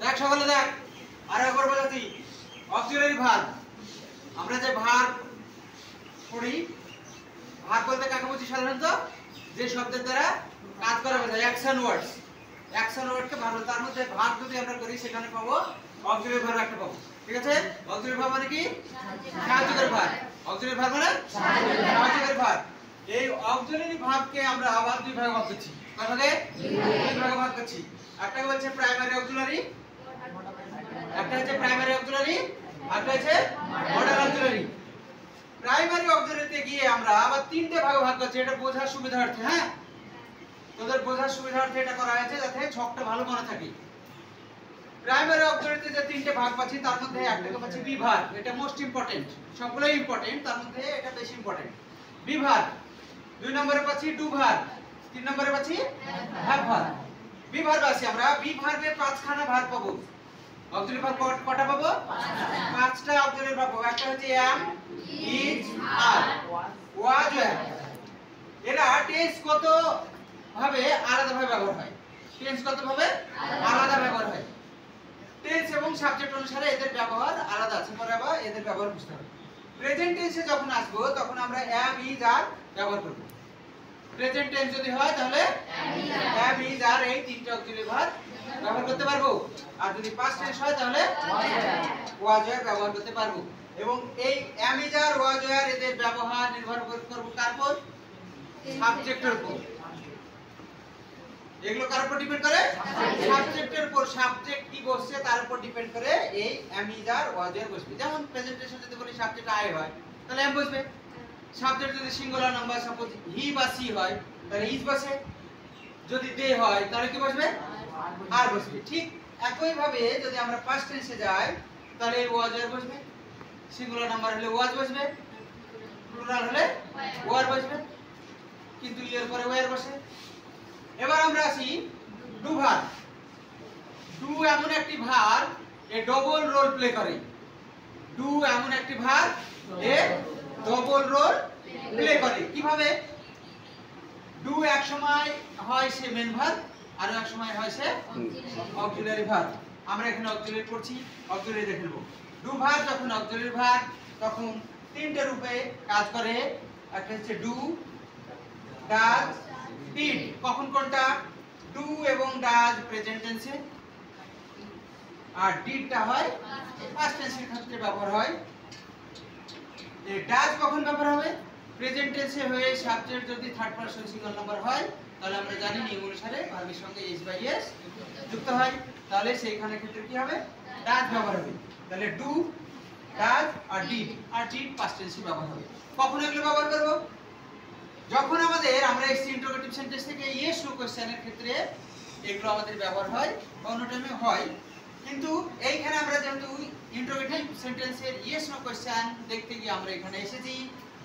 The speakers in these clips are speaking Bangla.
দেখ সকলে দেখ আর একবার বলছি অক্সিলারি ভার্ব আমরা যে ভার্ব পড়ি ভার্ব বলতে কাকে বুঝি সাধারণত যে শব্দের দ্বারা কাজ করা বোঝায় অ্যাকশন ওয়ার্ডকে ভার্ব তার মধ্যে ভার্ব যদি আমরা করি সেখানে পাবো অক্সিলারি ভার্ব একটা পাবো ঠিক আছে অক্সিলারি ভার্ব মানে কি সাহায্যকারী ভার্ব অক্সিলারি ভার্ব মানে সাহায্যকারী ভার্ব এই অক্সিলারি ভার্বকে আমরা আবার দুই ভাগে ভাগ করছি কয় ভাগে দুই ভাগে ভাগ করছি একটা বলছে প্রাইমারি অক্সিলারি একটা হচ্ছে প্রাইমারি অক্সিলারি আরেকটা হচ্ছে মডাল অক্সিলারি প্রাইমারি অক্সিলারিতে গিয়ে আমরা আবার তিনটে ভাগে ভাগ করছি এটা বোঝার সুবিধার্থে হ্যাঁ তোদের বোঝার সুবিধার্থে এটা করা হয়েছে যাতে ছকটা ভালো মনে থাকে প্রাইমারি অক্সিলারিতে যে তিনটে ভাগ পাচ্ছি তার মধ্যে একটাকে পাচ্ছি বি ভার্ব এটা মোস্ট ইম্পর্টেন্ট সবগুলোই ইম্পর্টেন্ট তার মধ্যে এটা বেশি ইম্পর্টেন্ট বি ভার্ব দুই নম্বরে পাচ্ছি ডু ভার্ব তিন নম্বরে পাচ্ছি হ্যাভ ভার্ব বি ভার্ব আছে আমরা বি ভার্বে পাঁচখানা ভার্ব পাবো অক্সিলারি ভার্ব কটা পাবো পাঁচটা অক্সিলারি ভার্ব পাবো একটা হচ্ছে am is are was were এরা টেন্স কত ভাবে আলাদা ভাবে ব্যবহার হয় টেন্স কত ভাবে আলাদা ব্যবহার হয় টেন্স এবং সাবজেক্ট অনুসারে এদের ব্যবহার আলাদা আছে পরে আবার এদের ব্যবহার বুঝতে হবে প্রেজেন্ট টেন্সে যখন আসবো তখন আমরা am is are ব্যবহার করব প্রেজেন্ট টেন্স যদি হয় তাহলে am is are এই তিনটা অক্সিলারি ভার্ব ব্যবহার করতে পারবো আর যদি পাস্ট টেন্স হয় তাহলে was were ব্যবহার করতে পারবো এবং এই am is are was were এদের ব্যবহার নির্ভর করব কার উপর সাবজেক্টের উপর এগুলো কার উপর ডিপেন্ড করে সাবজেক্টের উপর সাবজেক্ট কি বসছে তার উপর ডিপেন্ড করে এই am is are was were বসবে যেমন প্রেজেন্টেশন যদি বলি সাবজেক্ট I হয় তাহলে am বসবে সাবজেক্ট যদি সিঙ্গুলার নাম্বার সাপোজ হি বা সি হয় তাহলে ইজ বসে যদি দে হয় তাহলে কি বসবে আর বসবে ঠিক একই ভাবে যদি আমরা পাস্ট টেন্সে যাই তাহলে was were বসবে সিঙ্গুলার নাম্বার হলে was বসবে প্লুরাল হলে were বসবে কিন্তু এর পরে were বসে এবার আমরা আসি ডু ভার্ব ডু এমন একটি verb a double role play করে ডু এমন একটি verb a double role play করে কিভাবে ডু এক সময় হয় সে মেন ভার্ব আর এক সময় হয় সে অক্সিলারি ভার্ব আমরা এখানে অক্সিলারি পড়ছি অক্সিলারি দেখে নেব ডু ভার্ব যখন অক্সিলারি ভার্ব তখন তিনটে রূপে কাজ করে একটা হচ্ছে ডু ডাজ ডিড কখন কোনটা ডু এবং ডাজ প্রেজেন্ট টেন্সে আর ডিডটা হয় পাস্ট টেন্সের ক্ষেত্রে ব্যবহার হয় এই ডাজ কখন ব্যবহার হবে প্রেজেন্ট টেন্সে হয়ে সাবজেক্ট যদি থার্ড পারসন সিঙ্গেল নাম্বার হয় তাহলে আমরা জানি নিয়ম অনুসারে ভার্বের সঙ্গে এস বাই এস যুক্ত হয় তাহলে সেইখানে ক্ষেত্রে কি হবে ডাজ ব্যবহার হবে তাহলে ডু ডাজ আর ডিড পাস্ট টেন্সে ব্যবহার হবে কখন এগুলো ব্যবহার করব যখন আমরা এসছি ইন্টারোগেটিভ সেন্টেন্স থেকে ইয়েস নো কোশ্চেনের ক্ষেত্রে এগুলো আমাদের ব্যবহার হয় অন্য টাইমে হয় কিন্তু এইখানে আমরা যেহেতু ইন্টারোগেটিভ সেন্টেন্সের ইয়েস নো কোশ্চেন দেখতে গিয়ে আমরা এখানে এসেছি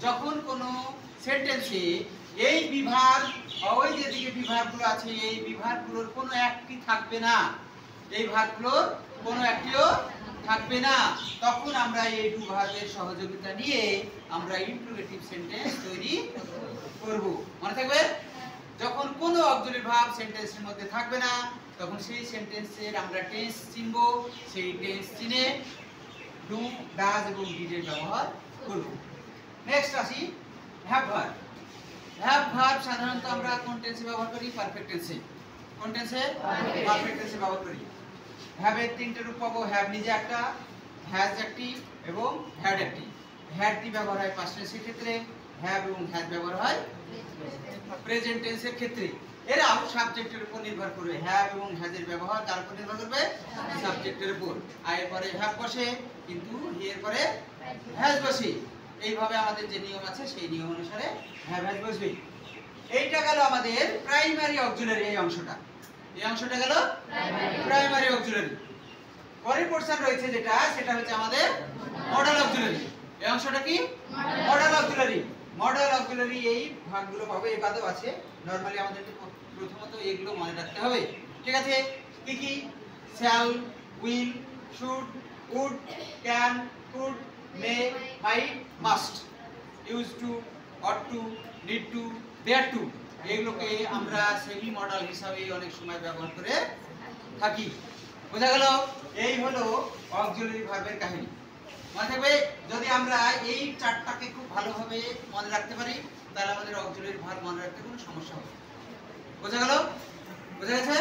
যখন কোনো সেন্টেন্সে এই বিভাগ ওই যেদিকে বিভাগগুলো আছে এই বিভাগগুলোর কোনো একটি থাকবে না এই ভাগগুলোর কোনো একটিও থাকবে না তখন আমরা এই ডু ভার্বের সহযোগিতা নিয়ে আমরা ইন্টারোগেটিভ সেন্টেন্স তৈরি করব মনে থাকবে যখন কোনো অক্সিলারি ভার্ব সেন্টেন্সের মধ্যে থাকবে না তখন সেই সেন্টেন্সের আমরা টেন্স চিনব সেই টেন্স চিনে ডু ডাজ এবং ডিডের ব্যবহার করব নেক্সট আসি হ্যাভ ভার্ব সাধারণত আমরা কোন টেন্সে ব্যবহার করি পারফেক্ট টেন্সে কোন টেন্সে পারফেক্ট টেন্সে ব্যবহার করি হ্যাভ এর তিনটে রূপ পাবো হ্যাভ নিজে একটা হ্যাজ একটি এবং হ্যাড একটি হ্যাড টি ব্যবহার হয় পাস্ট টেন্সের ক্ষেত্রে হ্যাভ এবং হ্যাজ ব্যবহার হয় প্রেজেন্ট টেন্সের ক্ষেত্রে এরাও সাবজেক্টের উপর নির্ভর করবে হ্যাভ এবং হ্যাজের ব্যবহার তার উপর নির্ভর করবে সাবজেক্টের উপর আর এরপরে হ্যাভ বসে কিন্তু এর পরে হ্যাজ বসে এইভাবে আমাদের যে নিয়ম আছে সেই নিয়ম অনুসারে হ্যাভ হ্যাজ বসবে এইটা গেল আমাদের প্রাইমারি অক্সিলারি এই অংশটা গেল প্রাইমারি অক্সিলারি পরের পোরশন রয়েছে যেটা সেটা হচ্ছে আমাদের মডাল অক্সিলারি এই অংশটা কি মডাল অক্সিলারি এই ভাগগুলো পাবে এই বাদেও আছে নরমালি আমাদেরকে প্রথমত এগুলো মনে রাখতে হবে ঠিক আছে কি কি shall will should would can could may might must use to ought to need to dare to এগুলোকে আমরা সেমি মডেল হিসাবে অনেক সময় ব্যবহার করে থাকি বোঝা গেল? এই হলো অক্সিলারি ভার্বের কাহিনী। মনে থাকবে, যদি আমরা এই চারটাকে খুব ভালোভাবে মনে রাখতে পারি তাহলে আমাদের অক্সিলারি ভার্ব মনে রাখতে কোনো সমস্যা হবে না। বোঝা গেল? বোঝা গেছে?